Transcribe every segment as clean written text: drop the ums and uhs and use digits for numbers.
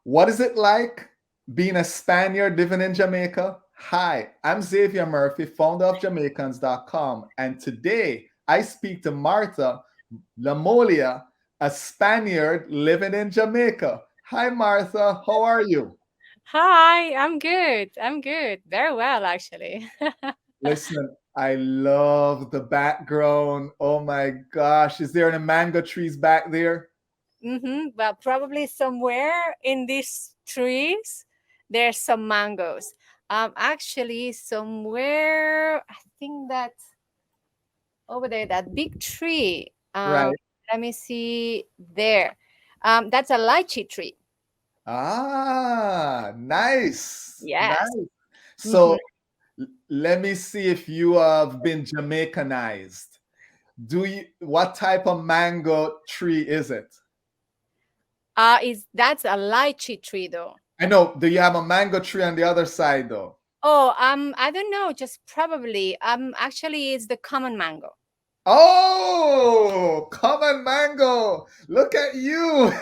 What is it like being a Spaniard living in Jamaica? Hi, I'm Xavier Murphy, founder of Jamaicans.com, and today I speak to Marta Lamolla, a Spaniard living in Jamaica. Hi, Martha, how are you? Hi, I'm good. I'm good. Very well, actually. Listen, I love the background. Oh my gosh, is there any mango trees back there? Well, probably somewhere in these trees, there's some mangoes. Actually, somewhere, I think that over there, that big tree. Right. Let me see there. That's a lychee tree. Ah, nice. Yes. Nice. Mm-hmm. So let me see if you have been Jamaicanized. What type of mango tree is it? Is that's a lychee tree though. I know. Do you have a mango tree on the other side though? Oh, I don't know. Just probably. Actually, it's the common mango. Oh, common mango. Look at you.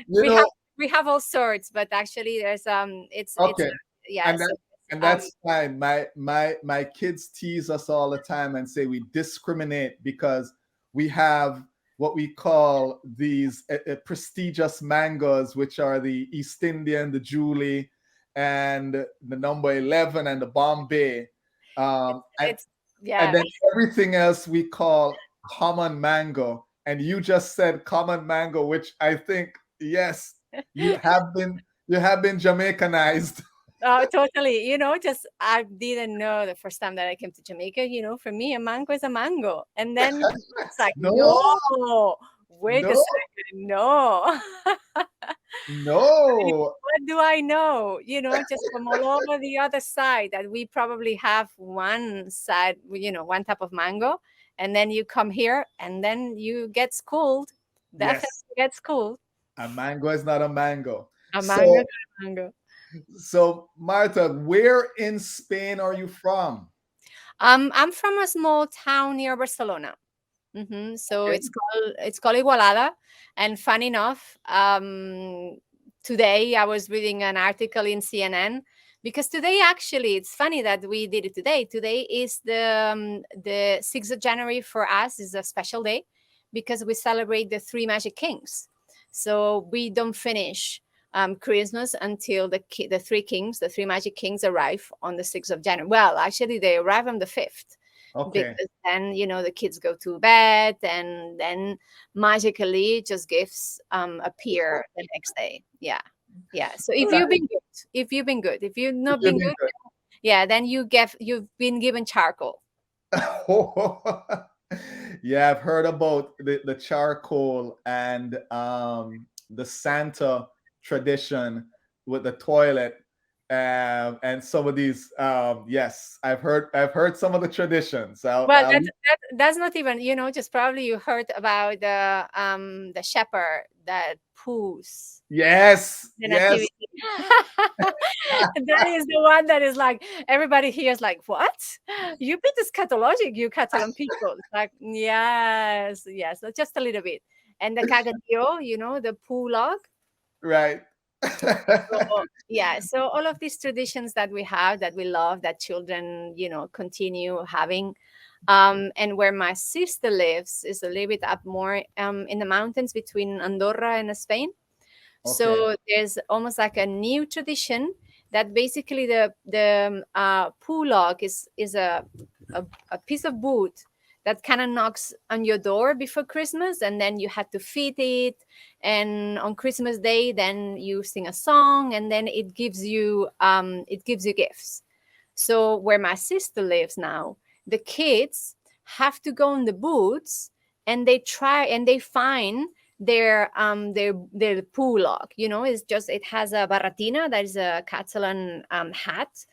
you we have know, we have all sorts, but actually there's it's okay. yeah, And so that and that's fine. My kids tease us all the time and say we discriminate because we have what we call these prestigious mangoes, which are the East Indian, the Julie, and the number 11 and the Bombay. Um, and, it's and yeah. then everything else we call common mango. And you just said common mango, which I think, yes, you have been Jamaicanized. Totally, just I didn't know the first time that I came to Jamaica. For me a mango is a mango, and then it's like, No, no, wait a no, second, no. no. What do I know? Just from all over the other side, that we probably have one side, one type of mango, and then you come here and then you get schooled. Definitely Yes, get schooled. a mango is not a mango. A mango So, is a mango. Martha, where in Spain are you from? I'm from a small town near Barcelona. So Okay. it's called Igualada, and fun enough, today I was reading an article in CNN, because today, actually, it's funny that we did it today. Today is the 6th of January. For us is a special day because we celebrate the three Magic Kings. So we don't finish Christmas until the three kings, the three Magic Kings, arrive on the 6th of January. Well, actually, they arrive on the 5th, Okay. because then the kids go to bed, and then magically just gifts appear the next day. Yeah, so if you've Right. been good, if you've If not you've been been good, yeah, then you've been given charcoal. good. Yeah, I've heard about the charcoal and the Santa tradition with the toilet, and some of these. Yes, I've heard some of the traditions. Well, that's not even, just probably you heard about the shepherd that poos yes, the yes. nativity. That is the one that is like, everybody here is like, what? You bit scatologic, you Catalan people. It's like, yes, yes, just a little bit. And the cagadillo, the poo log. Right. So, yeah, so all of these traditions that we have, that we love, that children, continue having. And where my sister lives is a little bit up more in the mountains between Andorra and Spain. Okay. So there's almost like a new tradition, that basically the poo log is a piece of wood that kind of knocks on your door before Christmas, and then you had to feed it. And on Christmas Day, then you sing a song, and then it gives you gifts. So where my sister lives now, the kids have to go in the boots, and they try and they find their pool log. It's just, it has a barratina, that is a Catalan hat.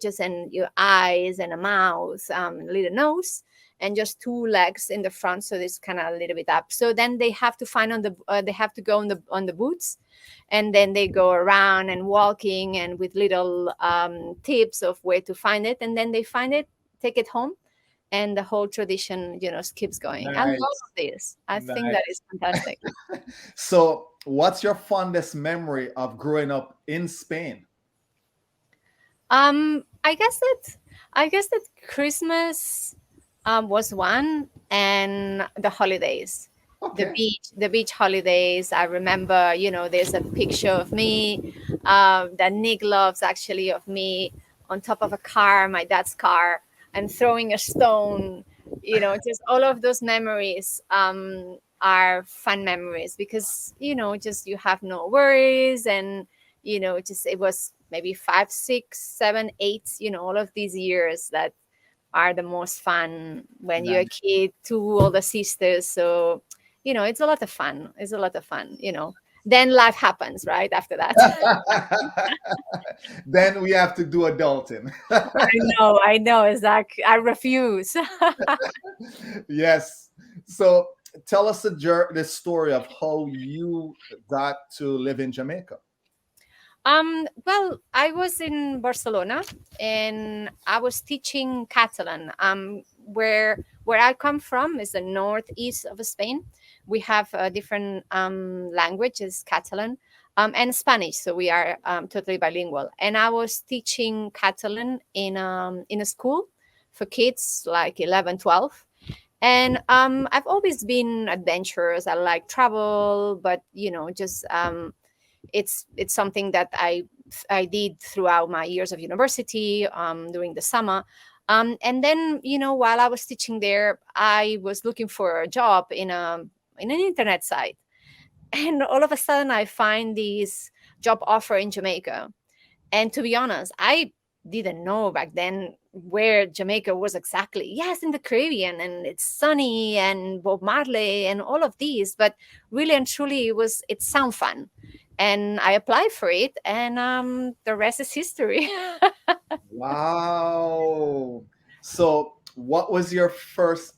Just, and your eyes and a mouth, little nose, and just two legs in the front, so it's kind of a little bit up. So then they have to find they have to go on the boots, and then they go around and walking, and with little tips of where to find it, and then they find it, take it home, and the whole tradition keeps going. I love Nice. this. I think that Nice. is fantastic. So what's your fondest memory of growing up in Spain? I guess that Christmas was one, and the holidays, Okay. the beach holidays. I remember, there's a picture of me that Nick loves, actually, of me on top of a car, my dad's car, and throwing a stone. Just all of those memories are fun memories, because just you have no worries, and just it was maybe 5, 6, 7, 8, all of these years that are the most fun when you're a Nice. kid, two older sisters. So, it's a lot of fun. It's a lot of fun. Then life happens, right? After that. Then we have to do adulting. I know, exactly. I refuse. Yes. So tell us the story of how you got to live in Jamaica. Well, I was in Barcelona, and I was teaching Catalan. Where I come from is the northeast of Spain. We have a different language, is Catalan, and Spanish. So we are totally bilingual. And I was teaching Catalan in a school for kids like 11, 12. And I've always been adventurous. I like travel, but just it's something that I did throughout my years of university, during the summer. And then, while I was teaching there, I was looking for a job in an internet site. And all of a sudden, I find this job offer in Jamaica. And to be honest, I didn't know back then where Jamaica was exactly. Yes, in the Caribbean, and it's sunny, and Bob Marley and all of these. But really and truly, it sound fun. And I applied for it, and the rest is history. Wow. So what was your first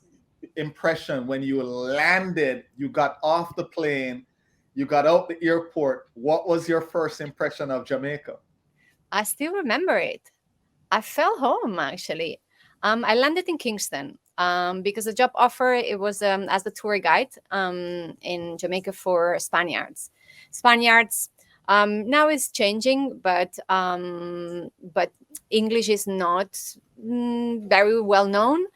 impression when you landed, you got off the plane, you got out the airport? What was your first impression of Jamaica? I still remember it. I fell home, actually. I landed in Kingston because the job offer, it was as the tour guide in Jamaica for Spaniards. Spaniards now is changing, but English is not very well known.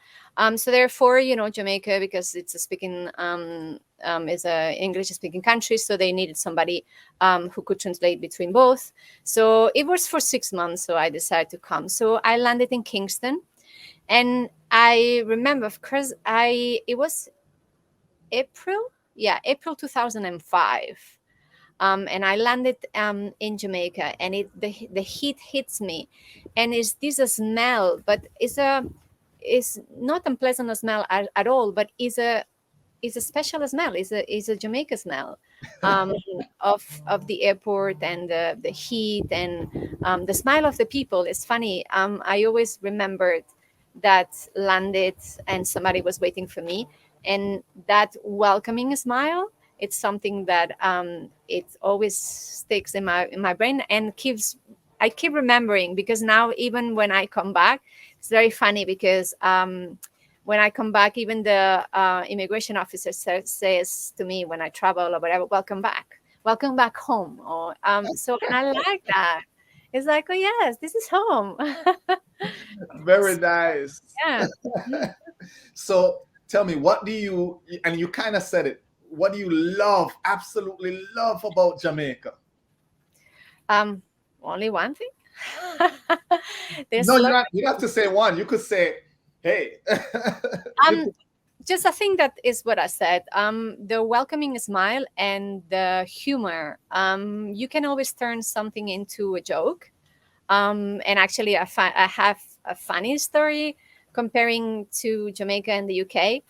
So therefore, Jamaica, because it's a speaking is a English speaking country, so they needed somebody who could translate between both. So it was for 6 months. So I decided to come. So I landed in Kingston, and I remember, of course, it was April, yeah, April 2005. And I landed in Jamaica, and the heat hits me, and it's this smell, but it's not unpleasant smell at all, but is a special smell. Is a Jamaica smell um, of the airport, and the heat, and the smile of the people. It's funny. I always remembered that landed, and somebody was waiting for me, and that welcoming smile. It's something that it always sticks in my brain, and keeps. I keep remembering, because now, even when I come back, it's very funny, because when I come back, even the immigration officer says to me when I travel or whatever, welcome back home. Or so, and I like that. It's like, oh yes, this is home. Very nice. Yeah. So tell me, what do you, and you kind of said it, what do you love, absolutely love about Jamaica? Only one thing. There's No, a lot. you have to say one. You could say, hey. Um, just I think that is what I said. The welcoming smile and the humor. You can always turn something into a joke. And actually, I have a funny story comparing to Jamaica and the UK,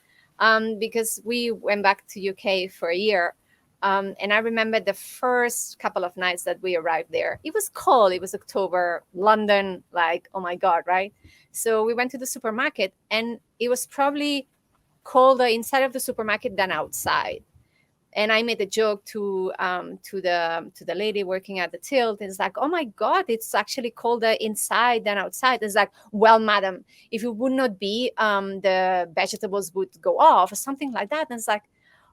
because we went back to UK for a year. And I remember the first couple of nights that we arrived there. It was cold. It was October, London, like, oh my God, right? So we went to the supermarket, and it was probably colder inside of the supermarket than outside. And I made a joke to the lady working at the tilt. It's like, oh my God, it's actually colder inside than outside. It's like, well, madam, if it would not be, the vegetables would go off or something like that. And it's like,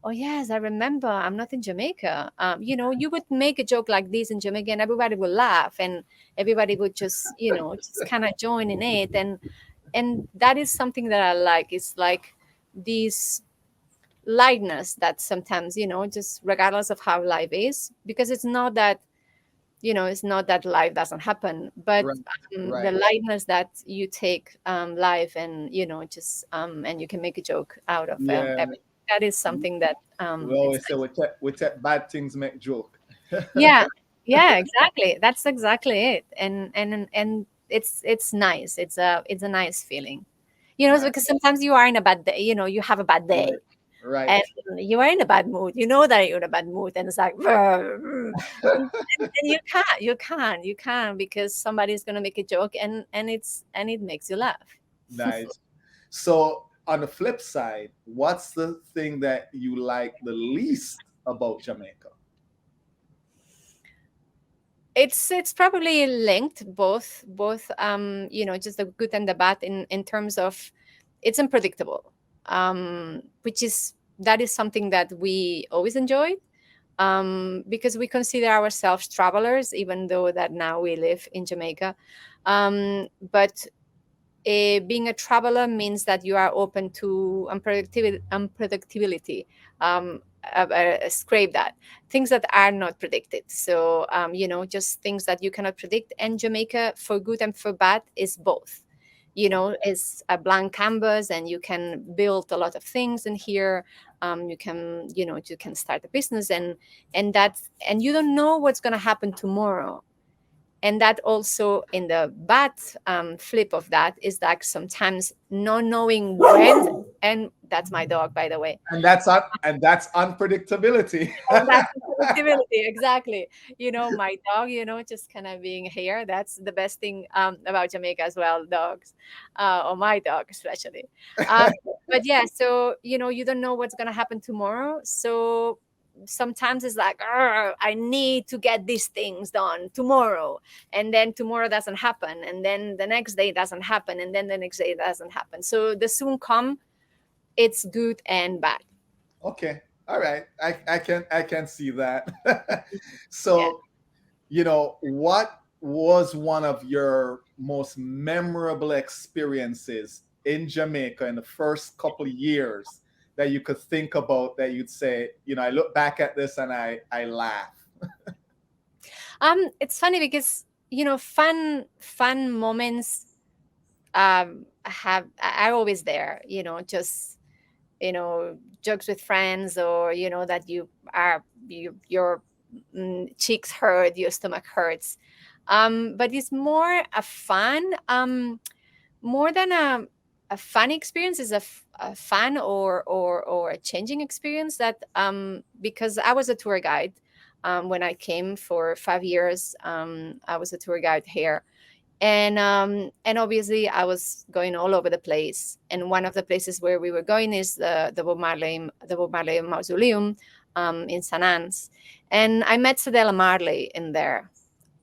oh yes, I remember, I'm not in Jamaica. You would make a joke like this in Jamaica and everybody would laugh, and everybody would just, just kind of join in it. And that is something that I like. It's like this lightness that sometimes, just regardless of how life is, because it's not that life doesn't happen, but Right, the right. lightness that you take life, and just and you can make a joke out of Yeah. everything. That is something that We it's always say nice. we take bad things make joke. Yeah, yeah, exactly. That's exactly it. And it's nice. It's a nice feeling. Nice. Because sometimes you are in a bad day. You have a bad Right. day, Right. and you are in a bad mood. You know that you're in a bad mood, and it's like, and you can't because somebody's gonna make a joke, and it makes you laugh. Nice. So on the flip side, what's the thing that you like the least about Jamaica? It's probably linked, both just the good and the bad, in terms of it's unpredictable, which is that is something that we always enjoy, because we consider ourselves travelers, even though that now we live in Jamaica. But being a traveler means that you are open to unpredictability. Scrape that, things that are not predicted. So just things that you cannot predict. And Jamaica, for good and for bad, is both. Is a blank canvas, and you can build a lot of things in here. You can start a business, and you don't know what's going to happen tomorrow. And that also, in the bad flip of that, is that sometimes not knowing when, and that's my dog, by the way. And that's unpredictability. And that's productivity, exactly. My dog, just kind of being here. That's the best thing about Jamaica as well, dogs, or my dog especially. Um, but yeah, so you don't know what's gonna happen tomorrow. So sometimes it's like, "Arr, I need to get these things done tomorrow," and then tomorrow doesn't happen, and then the next day doesn't happen, and then the next day doesn't happen. So the soon come, it's good and bad. Okay. All right. I can see that. Yeah. So, what was one of your most memorable experiences in Jamaica in the first couple of years that you could think about that you'd say, I look back at this and I laugh. It's funny because fun moments are always there. Just jokes with friends, or that your cheeks hurt, your stomach hurts. But it's more a fun, more than a fun experience. Is a fun or a changing experience, that because I was a tour guide. When I came for 5 years, I was a tour guide here, and obviously I was going all over the place. And one of the places where we were going is the Bob Marley Mausoleum, in St. Anne's, and I met Cedella Marley in there.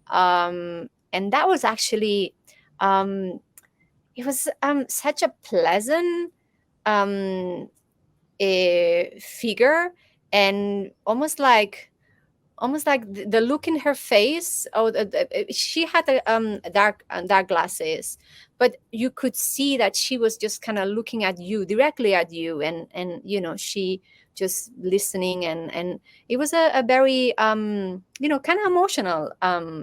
And that was actually, um, it was such a pleasant um, figure, and almost like the look in her face. Oh, she had dark glasses, but you could see that she was just kind of looking at you, directly at you, and she just listening, and it was a very kind of emotional.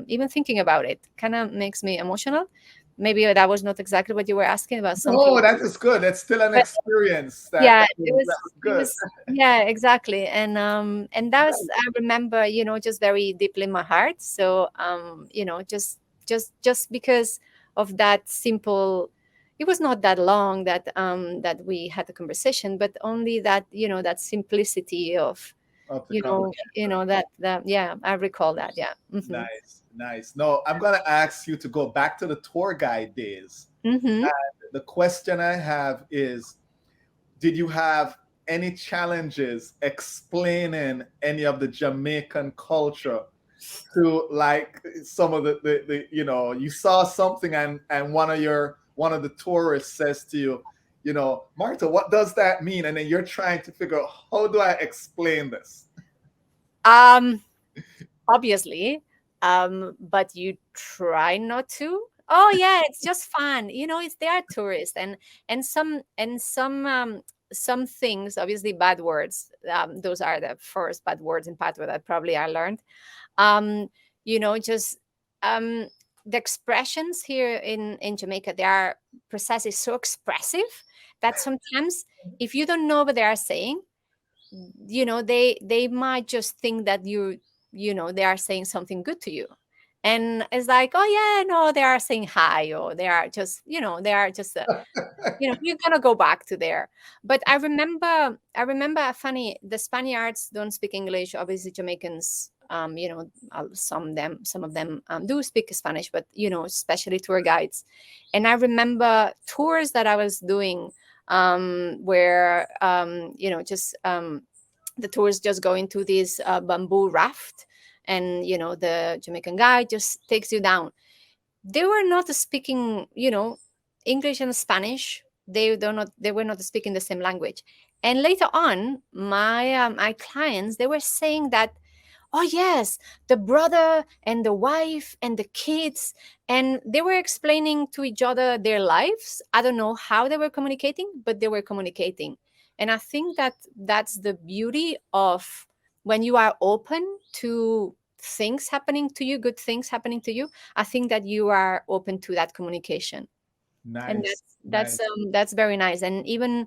Even thinking about it kind of makes me emotional. Maybe that was not exactly what you were asking about, something. Oh, that is good. That's still an But experience. That, yeah, that it is, was that's it good. was yeah, exactly. And that was, I remember, just very deeply in my heart. So just because of that simple, it was not that long that we had the conversation, but only that, that simplicity of, Of the conversation. that yeah, I recall that. Yeah. Mm-hmm. Nice, nice. No, I'm gonna ask you to go back to the tour guide days. Mm-hmm. The question I have is, did you have any challenges explaining any of the Jamaican culture to, like, some of the you saw something, and one of the tourists says to you, Marta, what does that mean? And then you're trying to figure out, how do I explain this? Um, Obviously, but you try not to. Oh yeah, it's just fun. It's they are tourists, and some things, obviously bad words. Those are the first bad words in Patois that probably I learned. um just um the expressions here in Jamaica, they are precisely so expressive that sometimes, if you don't know what they are saying, they might just think that they are saying something good to you, and it's like, oh yeah, no, they are saying hi, or they are just you're gonna go back to there. But I remember funny, the Spaniards don't speak English. Obviously Jamaicans, some of them do speak Spanish, but especially tour guides. And I remember tours that I was doing, where just the tours just go into this bamboo raft, and the Jamaican guide just takes you down. They were not speaking, English and Spanish. They were not speaking the same language. And later on, my clients, they were saying that, oh yes, the brother and the wife and the kids, and they were explaining to each other their lives. I don't know how they were communicating, but they were communicating. And I think that that's the beauty of when you are open to things happening to you, good things happening to you. I think that you are open to that communication, and Nice, that's nice. that's very nice. And even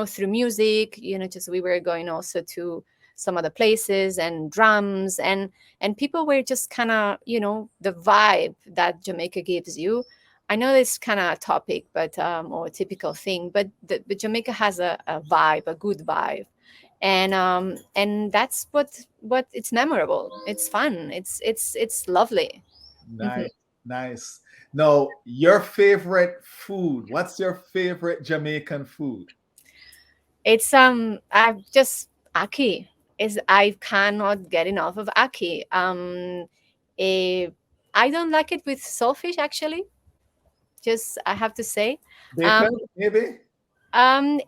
through music, just we were going also to some other places, and drums, and people were just kind of, the vibe that Jamaica gives you. I know it's kind of a topic, but or a typical thing, but the Jamaica has a vibe, a good vibe. And that's what it's memorable, it's fun, it's lovely. Mhm. Nice, nice. Now, your favorite food. What's your favorite Jamaican food? It's I've just Aki is I cannot get enough of Aki. Eh, I don't like it with saltfish, actually. Just I have to say. Um, Bacon, maybe?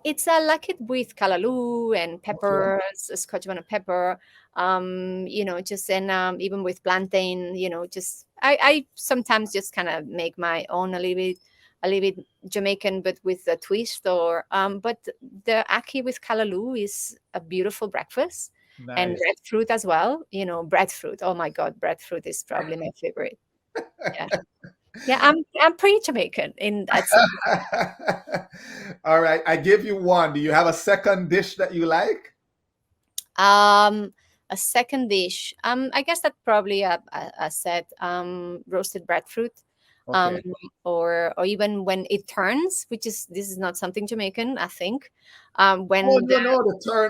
it's I like it with kalaloo and Okay. peppers, Scotch bonnet pepper. Just and even with plantain. Just I sometimes just kind of make my own a little bit Jamaican, but with a twist. But the ackee with kalaloo is a beautiful breakfast, and Nice. breadfruit as well. Breadfruit. Oh my God, breadfruit is probably my favorite. Yeah, yeah. I'm pretty Jamaican in that sense. All right. I give you one. Do you have a second dish that you like? Um, a second dish. I guess that probably a set roasted breadfruit. Um, Okay. or even when it turns, which is this is not something Jamaican, I think. Oh, When no, no.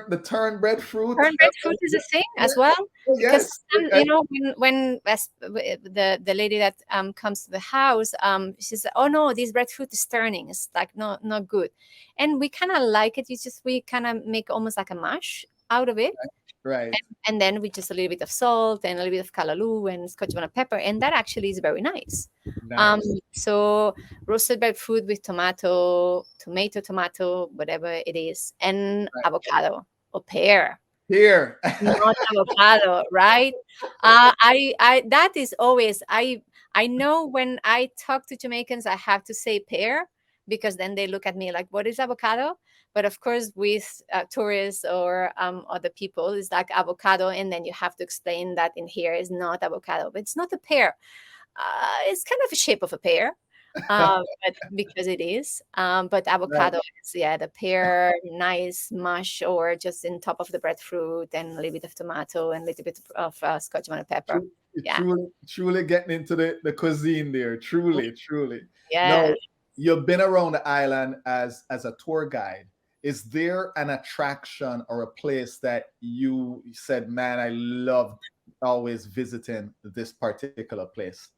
The turn breadfruit. Corn breadfruit is a thing Yeah. as well, Oh, because yes. Okay. when the lady that comes to the house, she says, oh no, this breadfruit is turning, it's like not good. And we kind of like it. It's just we kind of make almost like a mash out of it, Right. and then with just a little bit of salt and a little bit of kalaloo and Scotch bonnet pepper, and that actually is very nice. um Nice. so roasted breadfruit with tomato, whatever it is, and Right. avocado or pear, Here. not avocado, right? I that is always I know when I talk to Jamaicans, I have to say pear, because then they look at me like, "What is avocado?" But of course, with tourists or other people, it's like avocado, and then you have to explain that in here is not avocado, but it's not a pear. It's kind of a shape of a pear, but because it is. But Right. avocado is, yeah, the pear, nice mush, or just in top of the breadfruit, and a little bit of tomato and a little bit of Scotch bonnet pepper. Yeah. Truly, truly getting into the cuisine there. Truly, truly. Yeah. No, you've been around the island as a tour guide. Is there an attraction or a place that you said, man, I loved always visiting this particular place?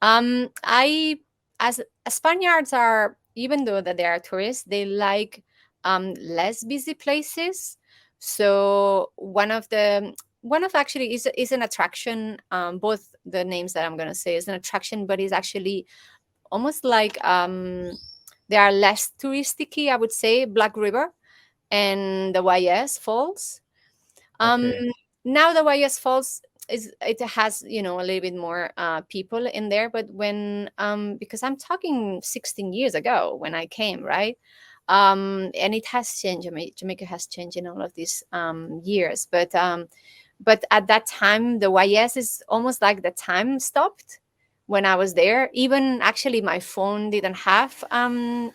I as Spaniards are, even though that they are tourists, they like less busy places. So one of actually is an attraction. Both the names that I'm gonna say is an attraction, but is actually almost like They are less touristic, I would say, Black River and the YS Falls. Um, Okay. Now the YS Falls it has, a little bit more people in there, but when because I'm talking 16 years ago when I came, right? And it has changed. Jamaica has changed in all of these years, but at that time the YS is almost like the time stopped when I was there. Even actually my phone didn't have a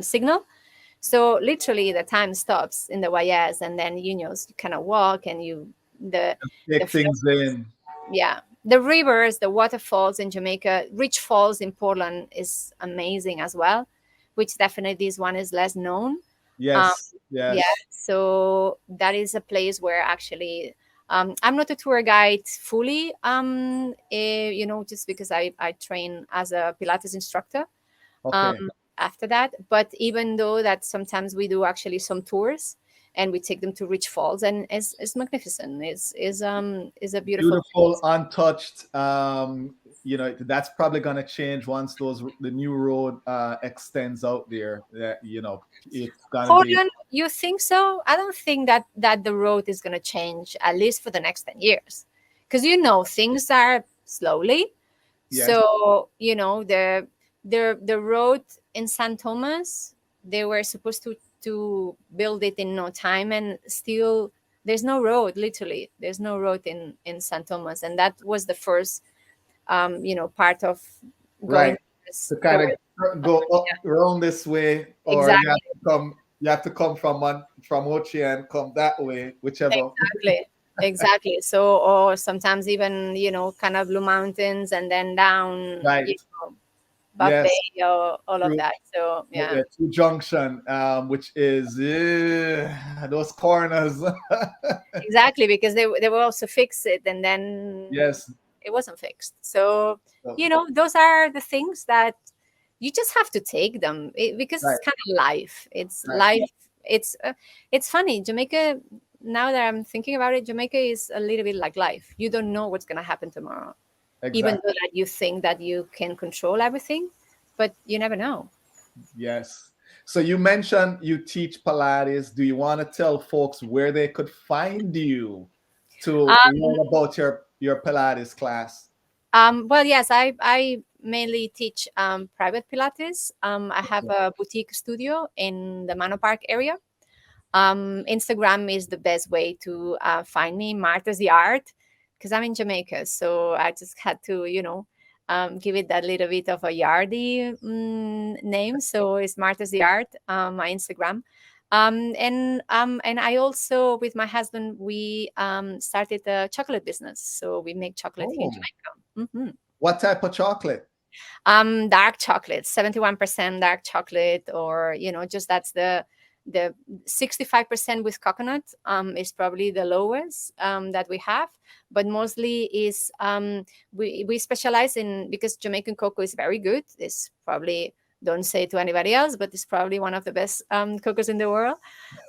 signal, so literally the time stops in the YS, and then you kind of walk and the Take things in. yeah, the rivers, the waterfalls in Jamaica. Rich Falls in Portland is amazing as well, which definitely this one is less known. Um, Yes. yeah, Yes. so that is a place where actually I'm not a tour guide fully, just because I train as a Pilates instructor um, Okay. after that. But even though that sometimes we do actually some tours and we take them to Rich Falls, and it's magnificent. Is a beautiful Beautiful, place. untouched. That's probably gonna change once the new road extends out there. That it's gonna be Portland, you think so? I don't think that the road is going to change at least for the next 10 years, because things are slowly. yes. So the road in San Thomas, they were supposed to build it in no time, and still there's no road. Literally, there's no road in San Thomas, and that was the first part of going Right. To kind towards. of go up around this way, or Exactly. you have to come from Ochi and come that way, whichever. Exactly. Exactly. So, or sometimes even, kind of Blue Mountains and then down, Right. Buff Yes. Bay or all of Through, that. So, yeah, through Junction, which is those corners. exactly. Because they will also fix it, and then Yes. it wasn't fixed. So, So, those are the things that you just have to take them, because it's right. kind of life. It's Right. life. It's funny. Jamaica, now that I'm thinking about it, Jamaica is a little bit like life. You don't know what's going to happen tomorrow, even though Exactly. that you think that you can control everything, but you never know. Yes. So you mentioned you teach Pilates. Do you want to tell folks where they could find you to Um, learn about your Pilates class? well, yes, I mainly teach private Pilates. I have a boutique studio in the Mano Park area. Instagram is the best way to find me, Marta's Yard, because I'm in Jamaica. So I just had to, give it that little bit of a yardy name. So it's Marta's Yard, my Instagram. And I also, with my husband, we started a chocolate business. So we make chocolate here in Oh, Jamaica. what type of chocolate? Dark chocolate, 71% dark chocolate, or just that's the 65% with coconut is probably the lowest that we have, but mostly is we specialize in, because Jamaican cocoa is very good. It's probably, don't say it to anybody else, but it's probably one of the best cocoas in the world.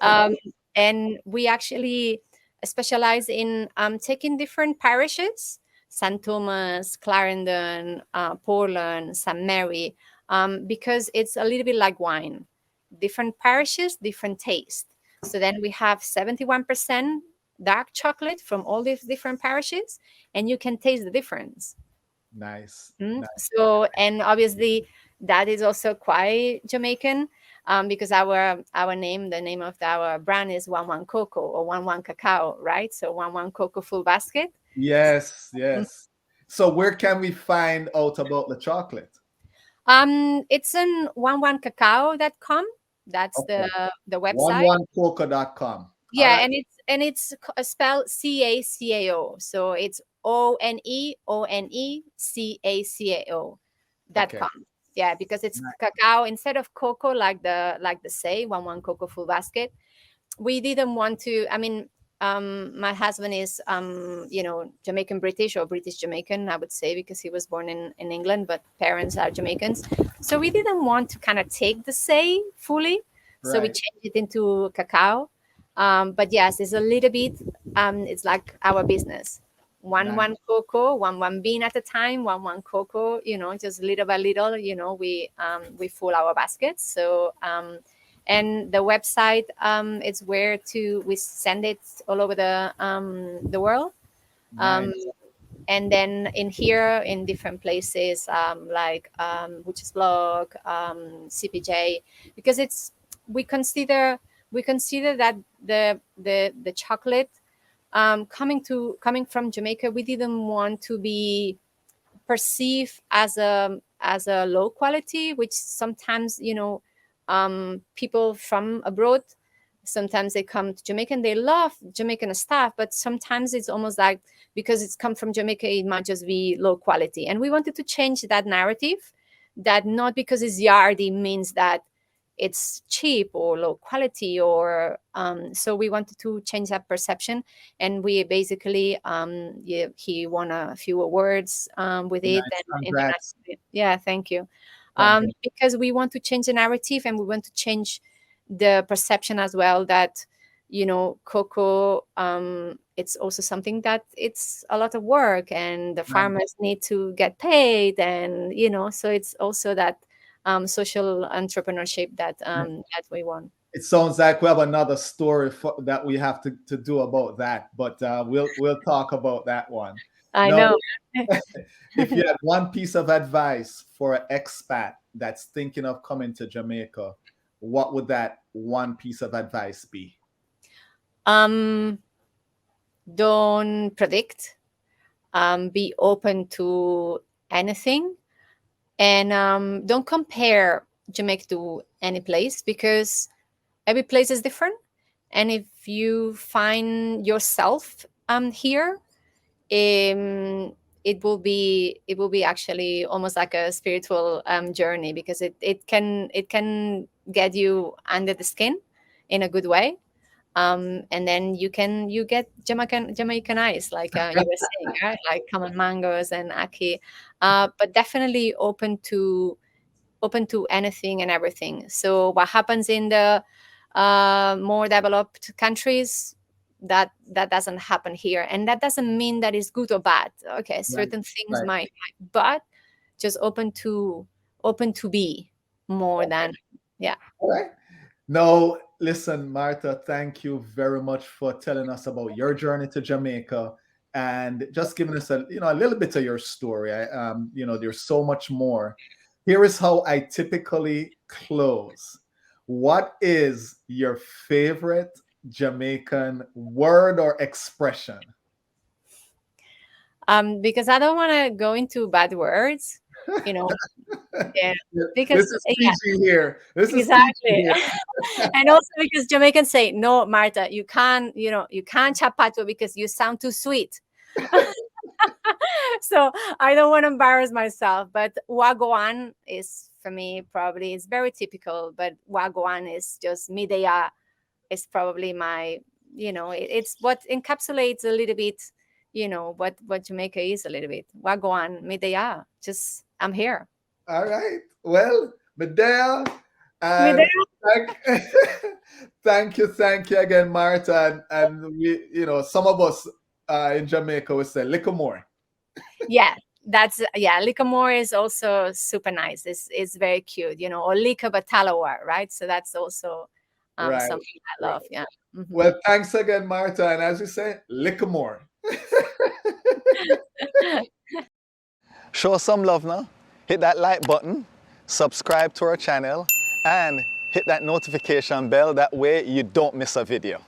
um, and we actually specialize in taking different parishes: St. Thomas, Clarendon, Portland, St. Mary, because it's a little bit like wine. Different parishes, different taste. So then we have 71% dark chocolate from all these different parishes, and you can taste the difference. Nice. Mm. Nice. So, and obviously that is also quite Jamaican, because our name, the name of our brand is One One Cocoa, or One One Cacao, right? So One One Cocoa full basket. Yes, yes. So where can we find out about the chocolate? It's on 11cacao.com. That's Okay. the website. 11coca.com. All Yeah, right. and it's spelled CACAO. So it's ONECACAO dot Okay. com. Yeah, because it's cacao instead of cocoa, like the say, one cocoa full basket. We didn't want to. I mean, my husband is Jamaican British, or British Jamaican, I would say, because he was born in England, but parents are Jamaicans. So we didn't want to kind of take the say fully, so we Right. changed it into cacao. But yes, it's a little bit. It's like our business. one cocoa, one bean at a time, one cocoa, just little by little, we fill our baskets. So and the website is where we send it all over the world. Nice. And then in here, in different places, like Butcher's Blog, CPJ, because we consider that the chocolate coming from Jamaica, we didn't want to be perceived as a low quality, which sometimes people from abroad, sometimes they come to Jamaica and they love Jamaican stuff, but sometimes it's almost like because it's come from Jamaica, it might just be low quality. And we wanted to change that narrative, that not because it's yardy means that it's cheap or low quality, or so we wanted to change that perception. And we basically he won a few awards with it. Nice. And yeah, thank you. Because we want to change the narrative, and we want to change the perception as well that cocoa, it's also something that it's a lot of work, and the farmers need to get paid, and so it's also that social entrepreneurship that we want. It sounds like we have another story that we have to do about that, but we'll talk about that one. I know. If you had one piece of advice for an expat that's thinking of coming to Jamaica, what would that one piece of advice be? Don't predict. Be open to anything, and don't compare Jamaica to any place, because every place is different. And if you find yourself here, it will be actually almost like a spiritual journey, because it can get you under the skin in a good way. And then you get Jamaicanized, like you were saying, right? Like common mangoes and ackee, but definitely open to anything and everything. So what happens in the more developed countries, that doesn't happen here, and that doesn't mean that it's good or bad. Okay, certain things might, but just open to be more than, yeah. All right. No, listen, Marta, thank you very much for telling us about your journey to Jamaica and just giving us a little bit of your story. There's so much more. Here is how I typically close. What is your favorite Jamaican word or expression? Because I don't want to go into bad words, yeah, because this is PG here. This is exactly. PG here. And also because Jamaicans say, no, Marta, you can't chapato because you sound too sweet. So I don't want to embarrass myself, but wagwan is, for me, probably, it's very typical, but wagwan is just midaya. It's probably my, it's what encapsulates a little bit, what Jamaica is a little bit. Wagwan, midaya, just, I'm here. All right. Well, midaya. And thank you again, Marta. And we, some of us in Jamaica will say liquor more. Yeah, liquor more is also super nice. It's very cute, or liquor but talawa, right? So that's also something I love. Yeah. Mm-hmm. Well, thanks again, Marta. And as you say, liquor more. Show us some love now. Hit that like button, subscribe to our channel, and hit that notification bell. That way you don't miss a video.